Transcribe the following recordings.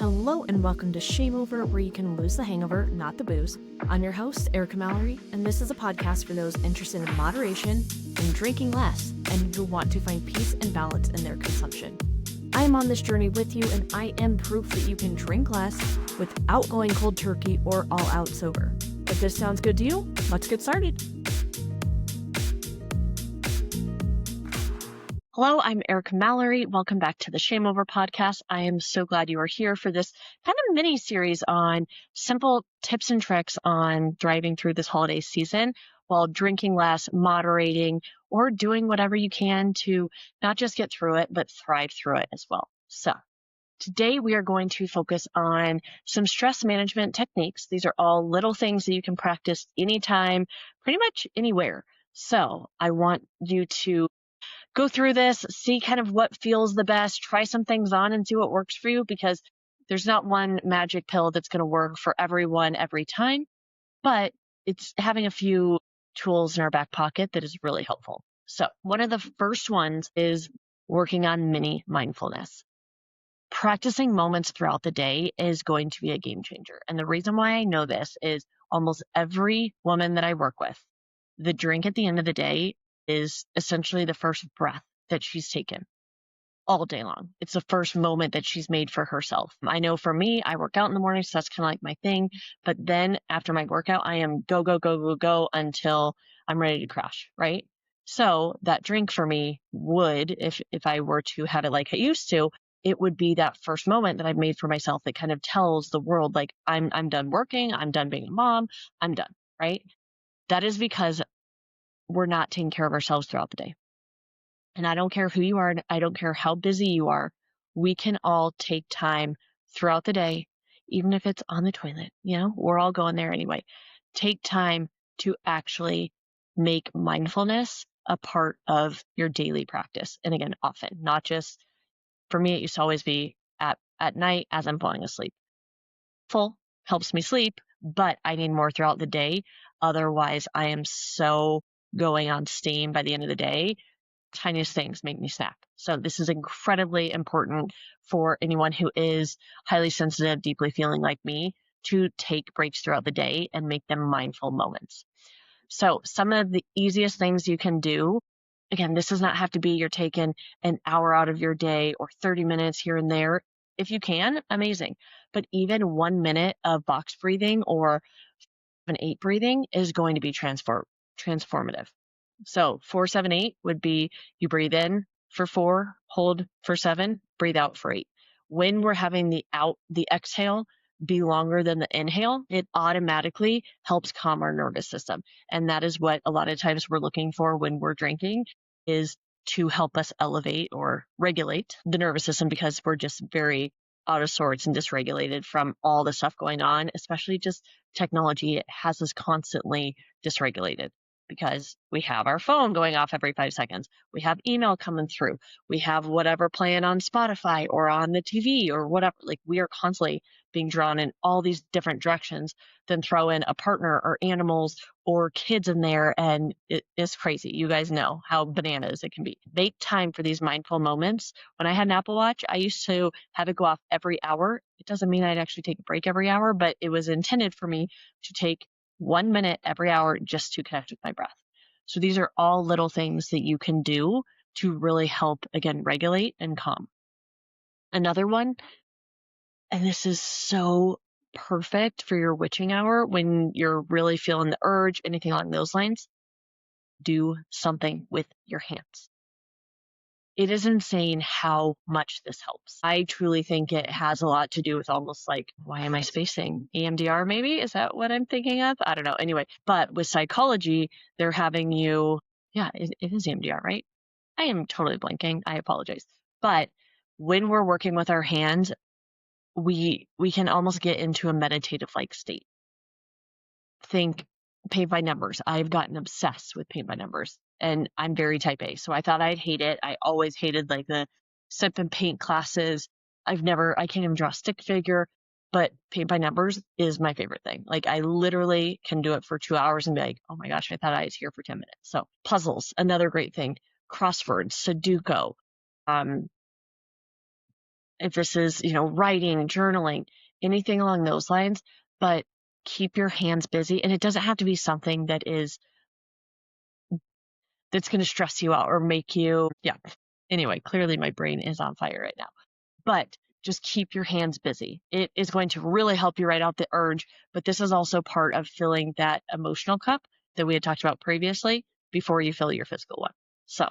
Hello and welcome to ShameOver, where you can lose the hangover, not the booze. I'm your host, Erica Mallery, and this is a podcast for those interested in moderation and drinking less, and who want to find peace and balance in their consumption. I am on this journey with you, and I am proof that you can drink less without going cold turkey or all out sober. If this sounds good to you, let's get started. Hello, I'm Erica Mallery. Welcome back to the ShameOver podcast. I am so glad you are here for this kind of mini series on simple tips and tricks on thriving through this holiday season while drinking less, moderating, or doing whatever you can to not just get through it, but thrive through it as well. So today we are going to focus on some stress management techniques. These are all little things that you can practice anytime, pretty much anywhere. So I want you to go through this, see kind of what feels the best, try some things on and see what works for you, because there's not one magic pill that's going to work for everyone every time, but it's having a few tools in our back pocket that is really helpful. So one of the first ones is working on mini mindfulness. Practicing moments throughout the day is going to be a game changer. And the reason why I know this is almost every woman that I work with, the drink at the end of the day is essentially the first breath that she's taken all day long. It's the first moment that she's made for herself. I know for me, I work out in the morning, so that's kind of like my thing. But then after my workout, I am go, go, go, go, go until I'm ready to crash, right? So that drink for me would, if I were to have it like I used to, it would be that first moment that I've made for myself that kind of tells the world, like, I'm done working, I'm done being a mom, I'm done, right? That is because we're not taking care of ourselves throughout the day. And I don't care who you are. I don't care how busy you are. We can all take time throughout the day, even if it's on the toilet, we're all going there anyway. Take time to actually make mindfulness a part of your daily practice. And again, often, not just for me, it used to always be at night as I'm falling asleep. Full helps me sleep, but I need more throughout the day. Otherwise, I am so going on steam by the end of the day. Tiniest things make me snap. So this is incredibly important for anyone who is highly sensitive, deeply feeling like me, to take breaks throughout the day and make them mindful moments. So some of the easiest things you can do, again, this does not have to be you're taking an hour out of your day or 30 minutes here and there. If you can, amazing. But even 1 minute of box breathing or an 8 breathing is going to be transformative. So 4-7-8 would be you breathe in for 4, hold for 7, breathe out for 8. When we're having the exhale be longer than the inhale, it automatically helps calm our nervous system. And that is what a lot of times we're looking for when we're drinking, is to help us elevate or regulate the nervous system, because we're just very out of sorts and dysregulated from all the stuff going on, especially just technology. It has us constantly dysregulated because we have our phone going off every 5 seconds. We have email coming through. We have whatever playing on Spotify or on the TV or whatever. Like, we are constantly being drawn in all these different directions. Then throw in a partner or animals or kids in there, and it's crazy. You guys know how bananas it can be. Make time for these mindful moments. When I had an Apple Watch, I used to have it go off every hour. It doesn't mean I'd actually take a break every hour, but it was intended for me to take 1 minute every hour just to connect with my breath. So these are all little things that you can do to really help, again, regulate and calm. Another one, and this is so perfect for your witching hour when you're really feeling the urge, anything along those lines, do something with your hands. It is insane how much this helps. I truly think it has a lot to do with almost like, why am I spacing? EMDR maybe? Is that what I'm thinking of? I don't know. Anyway, but with psychology, they're having you, it is EMDR, right? I am totally blanking. I apologize. But when we're working with our hands, we can almost get into a meditative-like state. Think paint by numbers. I've gotten obsessed with paint by numbers, and I'm very type A. So I thought I'd hate it. I always hated like the sip and paint classes. I can't even draw a stick figure, but paint by numbers is my favorite thing. Like, I literally can do it for 2 hours and be like, oh my gosh, I thought I was here for 10 minutes. So puzzles, another great thing. Crosswords, Sudoku, if this is, writing, journaling, anything along those lines, but keep your hands busy. And it doesn't have to be something that's going to stress you out or make you, yeah. Anyway, clearly my brain is on fire right now, but just keep your hands busy. It is going to really help you write out the urge, but this is also part of filling that emotional cup that we had talked about previously before you fill your physical one. So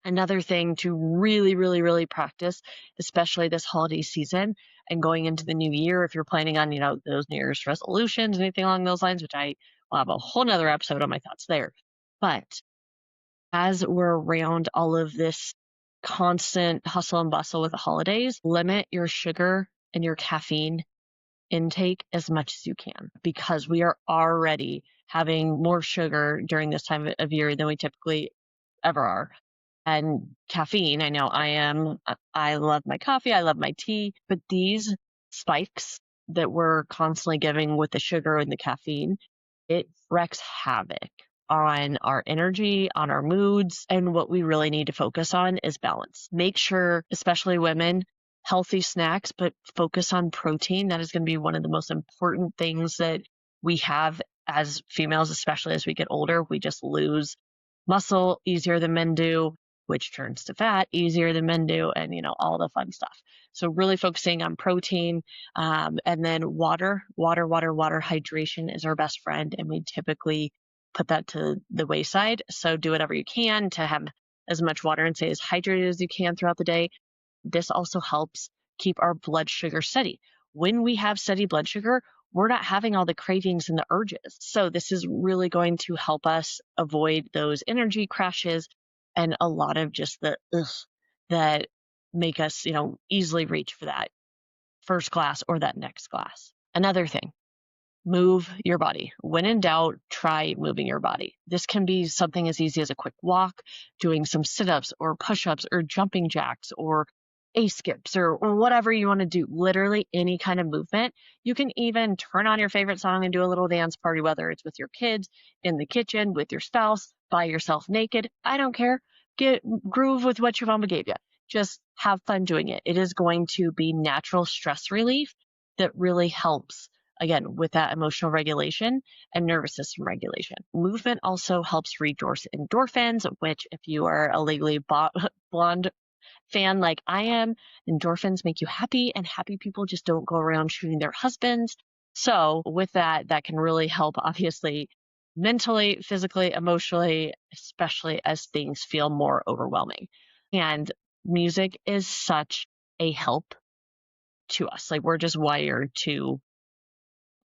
another thing to really, really, really practice, especially this holiday season and going into the new year, if you're planning on, those New Year's resolutions, anything along those lines, which I will have a whole nother episode on my thoughts there. But as we're around all of this constant hustle and bustle with the holidays, limit your sugar and your caffeine intake as much as you can, because we are already having more sugar during this time of year than we typically ever are. And caffeine, I know I love my coffee, I love my tea, but these spikes that we're constantly giving with the sugar and the caffeine, it wreaks havoc on our energy, on our moods, and what we really need to focus on is balance. Make sure, especially women, healthy snacks, but focus on protein. That is going to be one of the most important things that we have as females, especially as we get older. We just lose muscle easier than men do, which turns to fat easier than men do, and all the fun stuff. So really focusing on protein, and then water. Hydration is our best friend, and we typically put that to the wayside. So do whatever you can to have as much water and stay as hydrated as you can throughout the day. This also helps keep our blood sugar steady. When we have steady blood sugar, we're not having all the cravings and the urges. So this is really going to help us avoid those energy crashes and a lot of just the that make us, easily reach for that first glass or that next glass. Another thing, move your body. When in doubt, try moving your body. This can be something as easy as a quick walk, doing some sit-ups or push-ups or jumping jacks or skips or whatever you want to do. Literally any kind of movement. You can even turn on your favorite song and do a little dance party, whether it's with your kids, in the kitchen, with your spouse, by yourself naked. I don't care. Groove with what your mama gave you. Just have fun doing it. It is going to be natural stress relief that really helps, again, with that emotional regulation and nervous system regulation. Movement also helps release endorphins, which if you are a Legally Blonde fan like I am, endorphins make you happy, and happy people just don't go around shooting their husbands. So with that can really help, obviously, mentally, physically, emotionally, especially as things feel more overwhelming. And music is such a help to us. Like, we're just wired to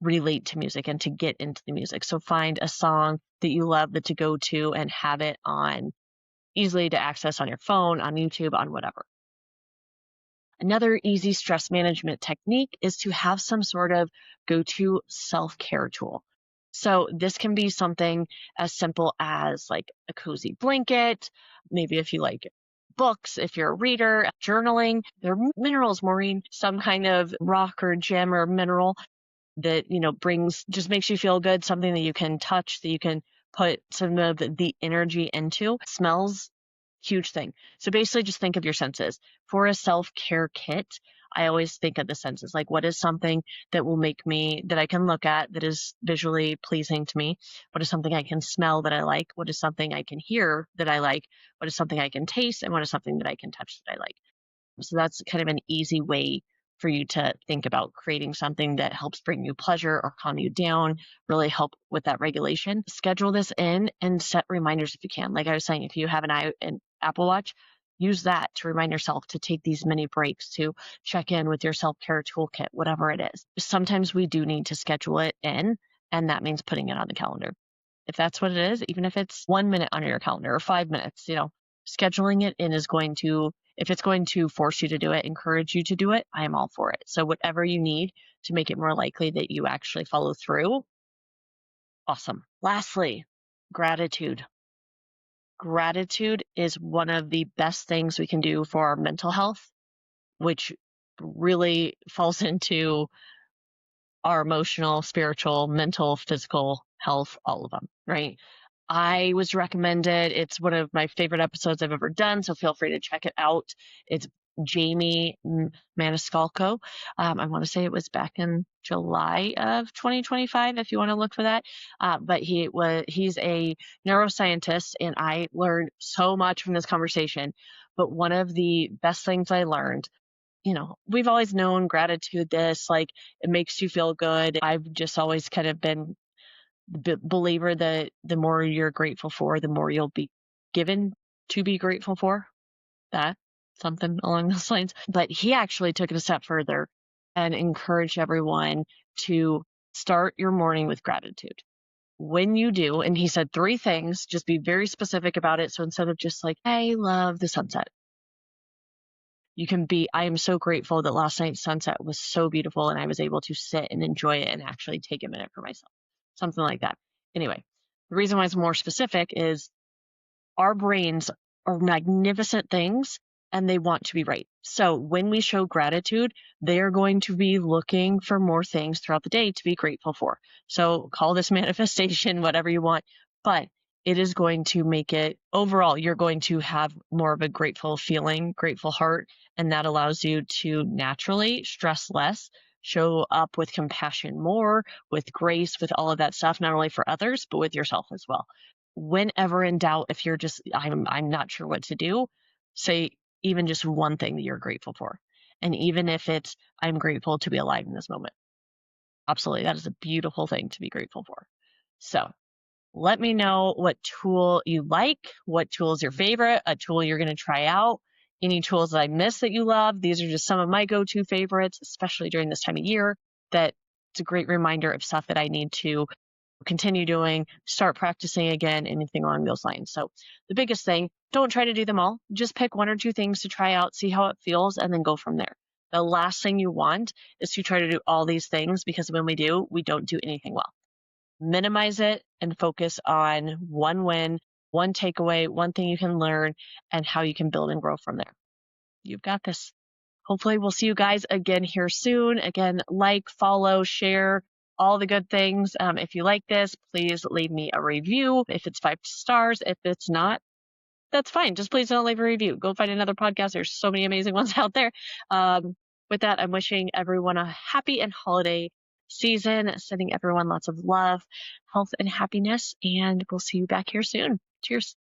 relate to music and to get into the music. So find a song that you love that to go to and have it on, easily to access on your phone, on YouTube, on whatever. Another easy stress management technique is to have some sort of go-to self-care tool. So this can be something as simple as like a cozy blanket, maybe if you like books, if you're a reader, journaling. There are minerals, Maureen, some kind of rock or gem or mineral that, just makes you feel good, something that you can touch, that you can put some of the energy into. Smells, huge thing. So basically just think of your senses. For a self-care kit, I always think of the senses. Like, what is something that will make me, that I can look at, that is visually pleasing to me? What is something I can smell that I like? What is something I can hear that I like? What is something I can taste? And what is something that I can touch that I like? So that's kind of an easy way for you to think about creating something that helps bring you pleasure or calm you down, really help with that regulation. Schedule this in and set reminders if you can. Like I was saying, if you have an Apple Watch, use that to remind yourself to take these mini breaks, to check in with your self-care toolkit, whatever it is. Sometimes we do need to schedule it in, and that means putting it on the calendar. If that's what it is, even if it's 1 minute on your calendar or 5 minutes, scheduling it in is going to, if it's going to force you to do it, encourage you to do it, I am all for it. So whatever you need to make it more likely that you actually follow through, awesome. Lastly, gratitude. Gratitude is one of the best things we can do for our mental health, which really falls into our emotional, spiritual, mental, physical health, all of them, right? I was recommended. It's one of my favorite episodes I've ever done, so feel free to check it out. It's Jamie Maniscalco. I want to say it was back in July of 2025, if you want to look for that. But he's a neuroscientist, and I learned so much from this conversation. But one of the best things I learned, we've always known gratitude, like it makes you feel good. I've just always kind of been the believer that the more you're grateful for, the more you'll be given to be grateful for. That, something along those lines. But he actually took it a step further and encouraged everyone to start your morning with gratitude. When you do, and he said 3 things, just be very specific about it. So instead of just like, I love the sunset, you can be, I am so grateful that last night's sunset was so beautiful and I was able to sit and enjoy it and actually take a minute for myself. Something like that. Anyway, the reason why it's more specific is our brains are magnificent things and they want to be right. So when we show gratitude, they are going to be looking for more things throughout the day to be grateful for. So call this manifestation, whatever you want, but it is going to make it overall, you're going to have more of a grateful feeling, grateful heart, and that allows you to naturally stress less, show up with compassion more, with grace, with all of that stuff, not only for others, but with yourself as well. Whenever in doubt, if you're just, I'm not sure what to do, say even just one thing that you're grateful for. And even if it's, I'm grateful to be alive in this moment. Absolutely. That is a beautiful thing to be grateful for. So let me know what tool you like, what tool is your favorite, a tool you're going to try out, any tools that I missed that you love. These are just some of my go-to favorites, especially during this time of year, that it's a great reminder of stuff that I need to continue doing, start practicing again, anything along those lines. So the biggest thing, don't try to do them all. Just pick 1 or 2 things to try out, see how it feels, and then go from there. The last thing you want is to try to do all these things, because when we do, we don't do anything well. Minimize it and focus on one win, one takeaway, one thing you can learn, and how you can build and grow from there. You've got this. Hopefully we'll see you guys again here soon. Again, like, follow, share, all the good things. If you like this, please leave me a review. If it's 5 stars, if it's not, that's fine. Just please don't leave a review. Go find another podcast. There's so many amazing ones out there. With that, I'm wishing everyone a happy and holiday season, sending everyone lots of love, health, and happiness, and we'll see you back here soon. Cheers.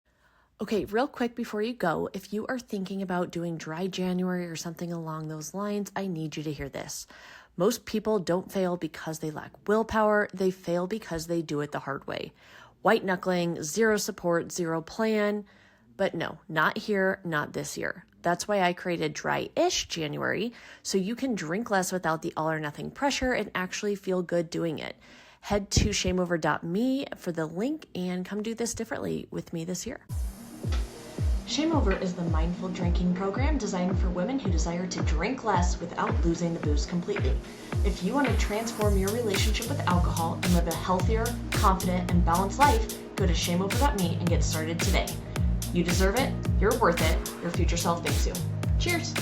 Okay, real quick before you go, if you are thinking about doing dry January or something along those lines, I need you to hear this. Most people don't fail because they lack willpower. They fail because they do it the hard way. White knuckling, zero support, zero plan. But no, not here, not this year. That's why I created Dry-ish January, so you can drink less without the all or nothing pressure and actually feel good doing it. Head to shameover.me for the link and come do this differently with me this year. ShameOver is the mindful drinking program designed for women who desire to drink less without losing the booze completely. If you want to transform your relationship with alcohol and live a healthier, confident, and balanced life, go to shameover.me and get started today. You deserve it, you're worth it, your future self thanks you. Cheers!